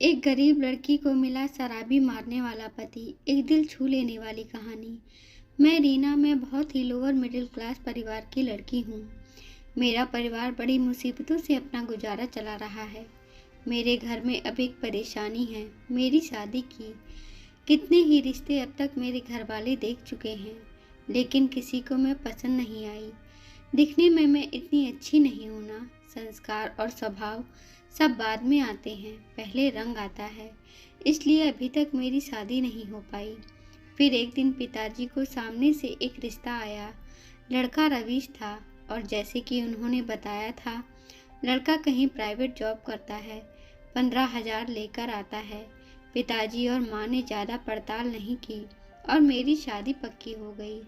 एक गरीब लड़की को मिला शराबी मारने वाला पति, एक दिल छू लेने वाली कहानी। मैं बहुत ही लोअर मिडिल क्लास परिवार की लड़की हूँ। मेरा परिवार बड़ी मुसीबतों से अपना गुजारा चला रहा है। मेरे घर में अब एक परेशानी है, मेरी शादी की। कितने ही रिश्ते अब तक मेरे घर वाले देख चुके हैं, लेकिन किसी को मैं पसंद नहीं आई। दिखने में मैं इतनी अच्छी नहीं हूँ ना। संस्कार और स्वभाव सब बाद में आते हैं, पहले रंग आता है। इसलिए अभी तक मेरी शादी नहीं हो पाई। फिर एक दिन पिताजी को सामने से एक रिश्ता आया। लड़का रवीश था और जैसे कि उन्होंने बताया था, लड़का कहीं प्राइवेट जॉब करता है, 15,000 लेकर आता है। पिताजी और माँ ने ज़्यादा पड़ताल नहीं की और मेरी शादी पक्की हो गई।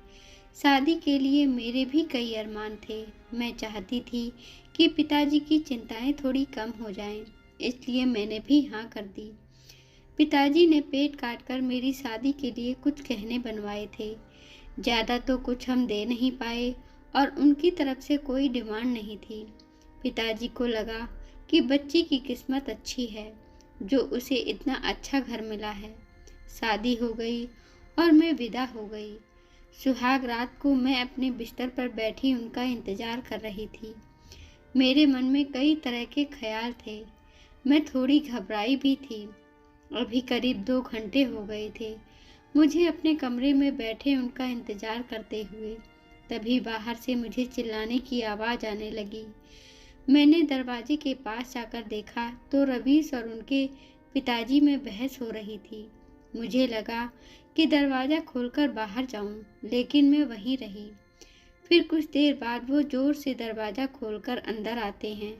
शादी के लिए मेरे भी कई अरमान थे। मैं चाहती थी कि पिताजी की चिंताएं थोड़ी कम हो जाएं, इसलिए मैंने भी हाँ कर दी। पिताजी ने पेट काट कर मेरी शादी के लिए कुछ गहने बनवाए थे। ज़्यादा तो कुछ हम दे नहीं पाए और उनकी तरफ से कोई डिमांड नहीं थी। पिताजी को लगा कि बच्ची की किस्मत अच्छी है, जो उसे इतना अच्छा घर मिला है। शादी हो गई और मैं विदा हो गई। सुहाग रात को मैं अपने बिस्तर पर बैठी उनका इंतजार कर रही थी। मेरे मन में कई तरह के ख्याल थे। मैं थोड़ी घबराई भी थी। अभी करीब 2 घंटे हो गए थे मुझे अपने कमरे में बैठे उनका इंतजार करते हुए। तभी बाहर से मुझे चिल्लाने की आवाज़ आने लगी। मैंने दरवाजे के पास जाकर देखा तो रवीश और उनके पिताजी में बहस हो रही थी। मुझे लगा कि दरवाज़ा खोलकर बाहर जाऊं, लेकिन मैं वहीं रही। फिर कुछ देर बाद वो जोर से दरवाज़ा खोलकर अंदर आते हैं।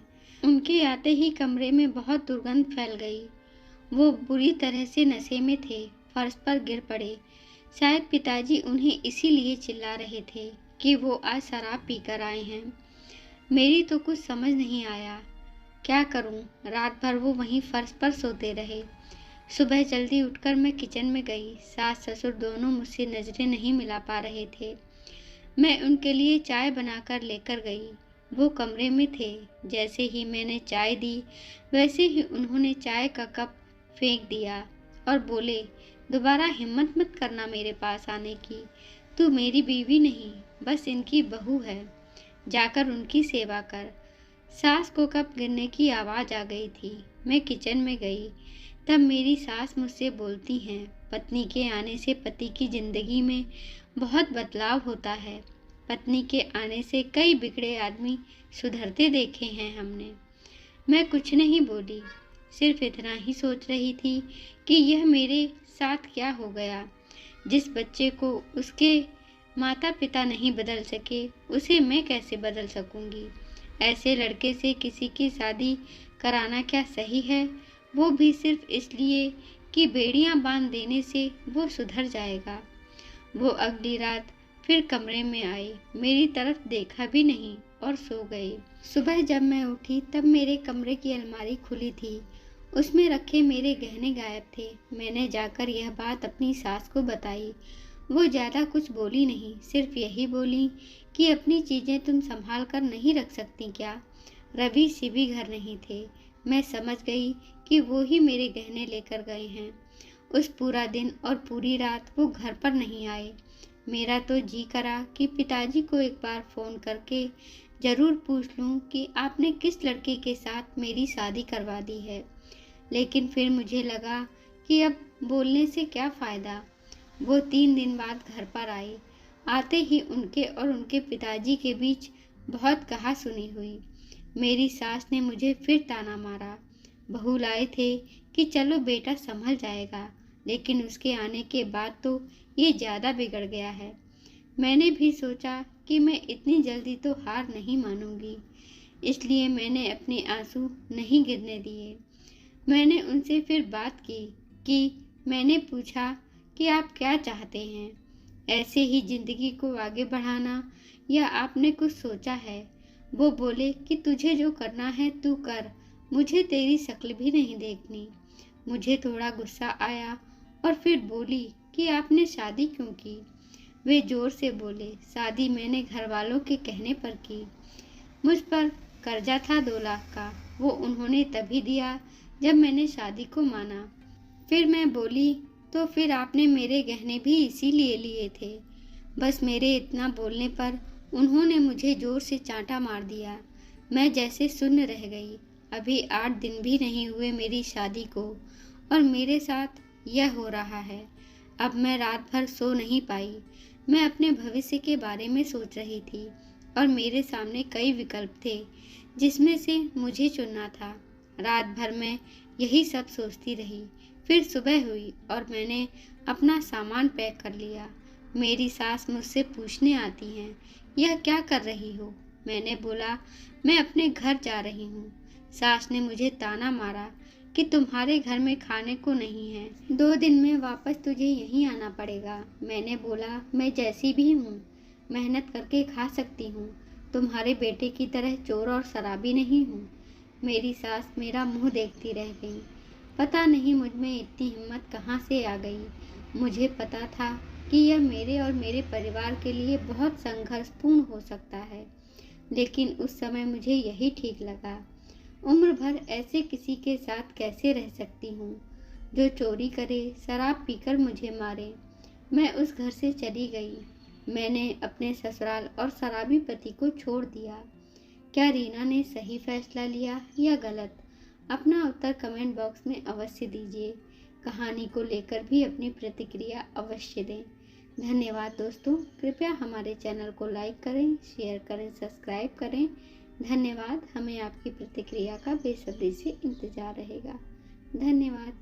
उनके आते ही कमरे में बहुत दुर्गंध फैल गई। वो बुरी तरह से नशे में थे, फर्श पर गिर पड़े। शायद पिताजी उन्हें इसीलिए चिल्ला रहे थे कि वो आज शराब पीकर आए हैं। मेरी तो कुछ समझ नहीं आया, क्या करूं? रात भर वो वहीं फर्श पर सोते रहे। सुबह जल्दी उठकर मैं किचन में गई। सास ससुर दोनों मुझसे नजरें नहीं मिला पा रहे थे। मैं उनके लिए चाय बनाकर लेकर गई। वो कमरे में थे। जैसे ही मैंने चाय दी, वैसे ही उन्होंने चाय का कप फेंक दिया और बोले, दोबारा हिम्मत मत करना मेरे पास आने की। तू मेरी बीवी नहीं, बस इनकी बहू है। जाकर उनकी सेवा कर। सास को कप गिरने की आवाज़ आ गई थी। मैं किचन में गई। तब मेरी सास मुझसे बोलती हैं, पत्नी के आने से पति की जिंदगी में बहुत बदलाव होता है। पत्नी के आने से कई बिगड़े आदमी सुधरते देखे हैं हमने। मैं कुछ नहीं बोली, सिर्फ इतना ही सोच रही थी कि यह मेरे साथ क्या हो गया। जिस बच्चे को उसके माता पिता नहीं बदल सके, उसे मैं कैसे बदल सकूंगी। ऐसे लड़के से किसी की शादी कराना क्या सही है? वो भी सिर्फ इसलिए कि बेड़ियां बांध देने से वो सुधर जाएगा। वो अगली रात फिर कमरे में आए, मेरी तरफ देखा भी नहीं और सो गए। सुबह जब मैं उठी तब मेरे कमरे की अलमारी खुली थी। उसमें रखे मेरे गहने गायब थे। मैंने जाकर यह बात अपनी सास को बताई। वो ज़्यादा कुछ बोली नहीं, सिर्फ यही बोली कि अपनी चीज़ें तुम संभाल कर नहीं रख सकती क्या? रवि से भी घर नहीं थे। मैं समझ गई कि वो ही मेरे गहने लेकर गए हैं। उस पूरा दिन और पूरी रात वो घर पर नहीं आए। मेरा तो जी करा कि पिताजी को एक बार फ़ोन करके ज़रूर पूछ लूँ कि आपने किस लड़के के साथ मेरी शादी करवा दी है। लेकिन फिर मुझे लगा कि अब बोलने से क्या फ़ायदा। वो 3 दिन बाद घर पर आए। आते ही उनके और उनके पिताजी के बीच बहुत कहा-सुनी हुई। मेरी सास ने मुझे फिर ताना मारा। बहू लाए थे कि चलो बेटा संभल जाएगा, लेकिन उसके आने के बाद तो ये ज़्यादा बिगड़ गया है। मैंने भी सोचा कि मैं इतनी जल्दी तो हार नहीं मानूंगी, इसलिए मैंने अपने आंसू नहीं गिरने दिए। मैंने उनसे फिर बात की कि मैंने पूछा कि आप क्या चाहते हैं, ऐसे ही ज़िंदगी को आगे बढ़ाना या आपने कुछ सोचा है? वो बोले कि तुझे जो करना है तू कर, मुझे तेरी शक्ल भी नहीं देखनी। मुझे थोड़ा गुस्सा आया और फिर बोली कि आपने शादी क्यों की? वे जोर से बोले, शादी मैंने घर वालों के कहने पर की। मुझ पर कर्जा था 2 लाख का, वो उन्होंने तभी दिया जब मैंने शादी को माना। फिर मैं बोली, तो फिर आपने मेरे गहने भी इसीलिए लिए थे। बस मेरे इतना बोलने पर उन्होंने मुझे जोर से चांटा मार दिया। मैं जैसे शून्य रह गई। अभी 8 दिन भी नहीं हुए मेरी शादी को और मेरे साथ यह हो रहा है। अब मैं रात भर सो नहीं पाई। मैं अपने भविष्य के बारे में सोच रही थी और मेरे सामने कई विकल्प थे जिसमें से मुझे चुनना था। रात भर मैं यही सब सोचती रही। फिर सुबह हुई और मैंने अपना सामान पैक कर लिया। मेरी सास मुझसे पूछने आती हैं, यह क्या कर रही हो? मैंने बोला, मैं अपने घर जा रही हूँ। सास ने मुझे ताना मारा कि तुम्हारे घर में खाने को नहीं है, 2 दिन में वापस तुझे यहीं आना पड़ेगा। मैंने बोला, मैं जैसी भी हूँ मेहनत करके खा सकती हूँ, तुम्हारे बेटे की तरह चोर और शराबी नहीं हूँ। मेरी सास मेरा मुंह देखती रह गई। पता नहीं मुझ में इतनी हिम्मत कहाँ से आ गई। मुझे पता था कि यह मेरे और मेरे परिवार के लिए बहुत संघर्षपूर्ण हो सकता है, लेकिन उस समय मुझे यही ठीक लगा। उम्र भर ऐसे किसी के साथ कैसे रह सकती हूँ जो चोरी करे, शराब पीकर मुझे मारे। मैं उस घर से चली गई। मैंने अपने ससुराल और शराबी पति को छोड़ दिया। क्या रीना ने सही फैसला लिया या गलत? अपना उत्तर कमेंट बॉक्स में अवश्य दीजिए। कहानी को लेकर भी अपनी प्रतिक्रिया अवश्य दें। धन्यवाद दोस्तों। कृपया हमारे चैनल को लाइक करें, शेयर करें, सब्सक्राइब करें। धन्यवाद। हमें आपकी प्रतिक्रिया का बेसब्री से इंतज़ार रहेगा। धन्यवाद।